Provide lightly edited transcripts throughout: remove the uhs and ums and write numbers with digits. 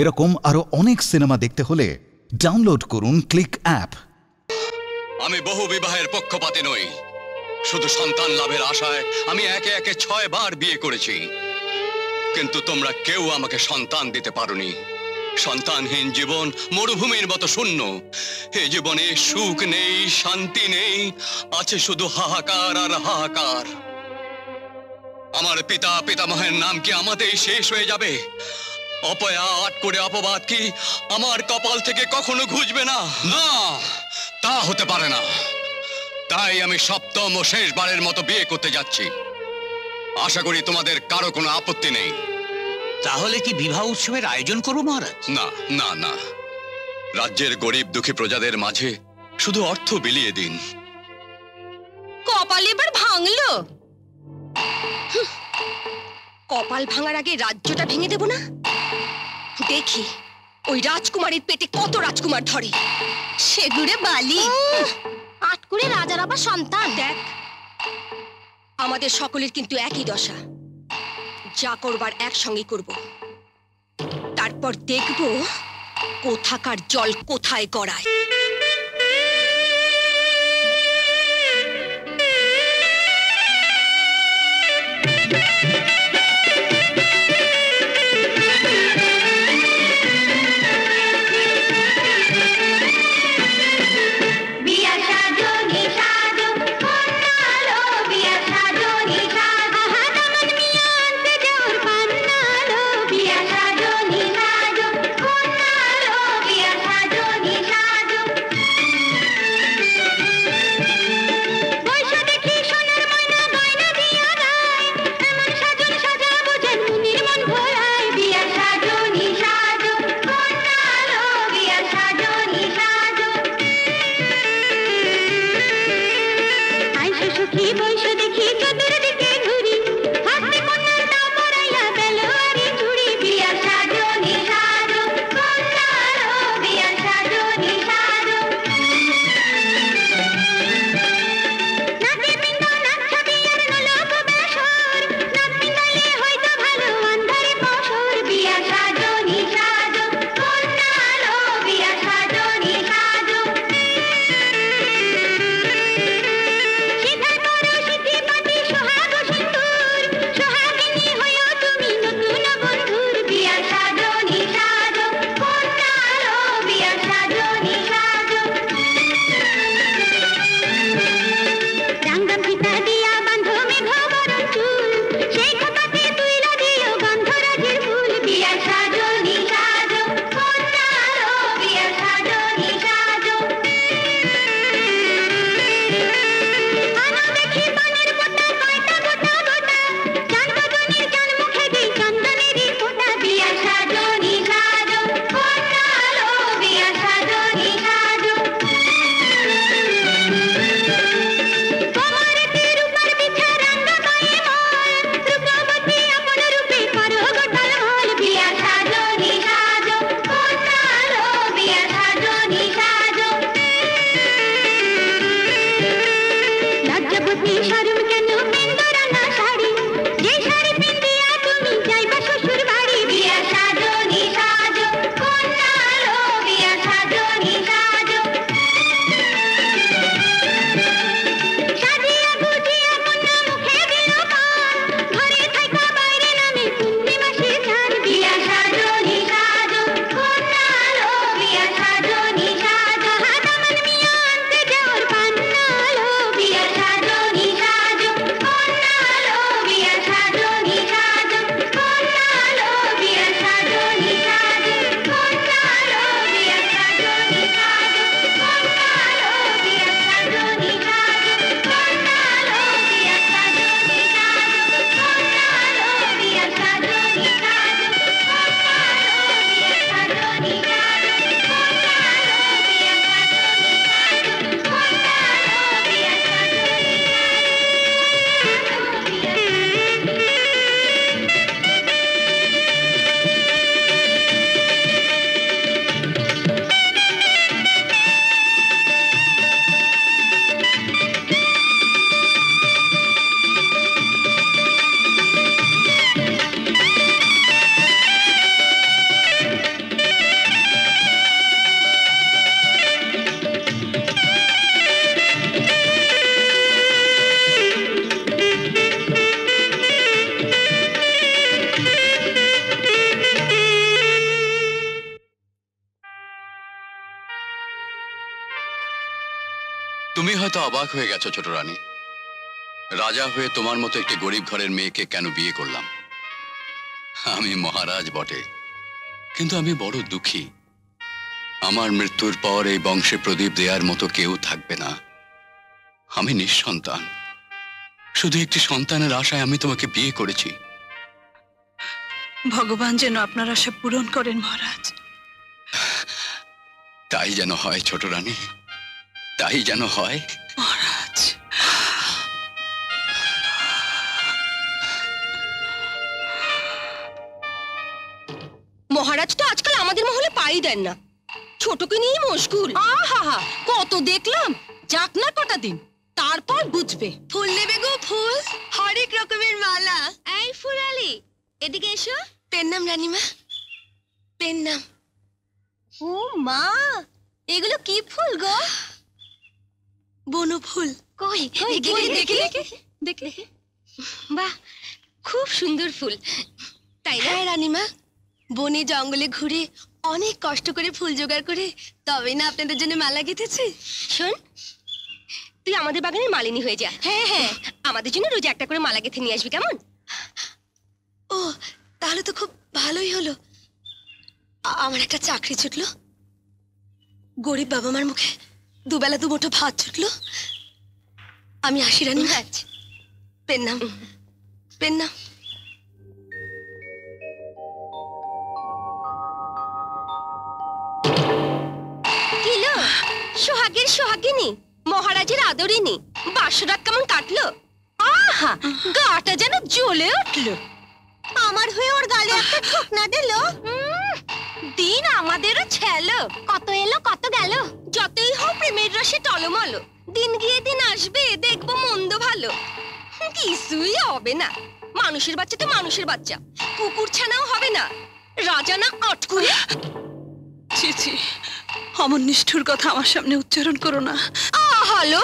এরকম আরো অনেক সিনেমা দেখতে হলে ডাউনলোড করুন ক্লিক অ্যাপ। আমি বহু বিবাহের পক্ষপাতী নই, শুধু সন্তান লাভের আশায় আমি একে একে 6 বার বিয়ে করেছি, কিন্তু তোমরা কেউ আমাকে সন্তান দিতে পারোনি। সন্তানহীন জীবন মরুভূমির মতো শূন্য। এই জীবনে সুখ নেই, শান্তি নেই, আছে শুধু হাহাকার আর হাহাকার। আমার পিতা পিতামহের নাম কি আমাদেরই শেষ হয়ে যাবে? অপয়া আট করে অপবাদ কি আমার কপাল থেকে কখনো ঘুচবে না? না, তা হতে পারে না। তাই আমি সপ্তম ও শেষবারের মতো বিয়ে করতে যাচ্ছি। আশা করি তোমাদের কারো কোনো আপত্তি নেই। তাহলে কি বিবাহ উৎসবের আয়োজন করবো মহারাজ? না না না, রাজ্যের গরিব দুঃখী প্রজাদের মাঝে শুধু অর্থ বিলিয়ে দিন। কপাল এবার ভাঙলো। কপাল ভাঙার আগে রাজ্যটা ভেঙে দেব না? দেখি ওই রাজকুমারীর পেটে কত রাজকুমার ধরে। সেগুড়ে বালি আটকুড়ে রাজার আবার সন্তান। দেখ, আমাদের সকলের কিন্তু একই দশা। যা করবার একসঙ্গে করব, তারপর দেখব কোথাকার জল কোথায় গড়ায়। তুমি হয়তো অবাক হয়ে গেছো ছোট রানী, রাজা হয়ে তোমার মতো একটি গরিব ঘরের মেয়েকে কেন বিয়ে করলাম। আমি মহারাজ বটে, কিন্তু আমি বড় দুঃখী। আমার মৃত্যুর পর এই বংশে প্রদীপ দেওয়ার মতো কেউ থাকবে না। আমি নিঃসন্তান, শুধু একটি সন্তানের আশায় আমি তোমাকে বিয়ে করেছি। ভগবান যেন আপনার আশা পূরণ করেন মহারাজ। তাই যেন হয় ছোট রানী, তাই যেন হয়। মহারাজ, মহারাজ তো আজকাল আমাদের মহলে পাই দেন না, ছোটকে নিয়েই মশগুল। আহা, কত দেখলাম, যাক না কটা দিন, তারপর বুঝবে। ফুল নেবে গো, ফুল, হরেক রকমের মালা। এই ফুলালি, এদিকে এসো। পেন নাম রানীমা, পেন নাম। ও মা, এগুলো কি ফুল গো? বনু ফুল। কই দেখি দেখি। বাহ, খুব সুন্দর ফুল, তাই না? রানীমা, বনে জঙ্গলে ঘুরে অনেক কষ্ট করে ফুল জোগাড় করে তবেই না আপনাদের জন্য মালা গেঁথেছে। শোন, তুই আমাদের বাগানের মালিনী হয়ে যা। হ্যাঁ হ্যাঁ, আমাদের জন্য রোজ একটা করে মালা গেঁথে নিয়ে আসবি, কেমন? ও, তাহলে তো খুব ভালোই হলো। আমার একটা চাকরি ছুটলো, গরিব বাবা মার মুখে দুবেলা দুমুঠো ভাত ছুটলো। আমি আসি রানীমা। পেন নাম, পেন নাম। কিলো সোহাগের সোহাগিনী, মহারাজের আদরিনী, বাসরাত কেমন কাটলো? আহা, গাটা যেন জ্বলে উঠলো। আমার হয়ে ওর গালে একটা ঠোকনা দিল। দিন আমাদেরও ছেলো, কত এলো কত গেল। যতই হোক প্রেমের রসে টলমল, দিন গিয়ে দিন আসবে, দেখবো মন্দ ভালো। কিছুই হবে না, মানুষের বাচ্চা তো মানুষের বাচ্চা, কুকুর ছানাও হবে না। রাজা না আটকুরে। ছি ছি, অমন নিষ্ঠুর কথা আমার সামনে উচ্চারণ করো না। হ্যালো,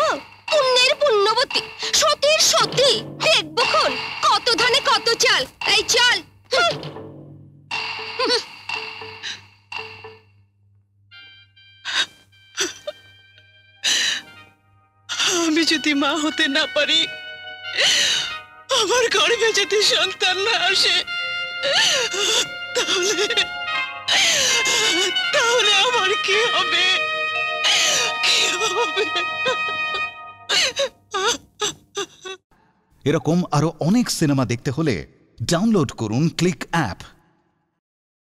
পুণ্যের পুণ্যবতী, সতীর সতী, দেখবো খন কত ধানে কত চাল। এই চাল। আমি যদি মা হতে না পারি, আমার গর্ভে যদি সন্তান না আসে, তাহলে তাহলে আমার কি হবে? কি হবে? এরকম আরো অনেক সিনেমা দেখতে হলে ডাউনলোড করুন ক্লিক অ্যাপ।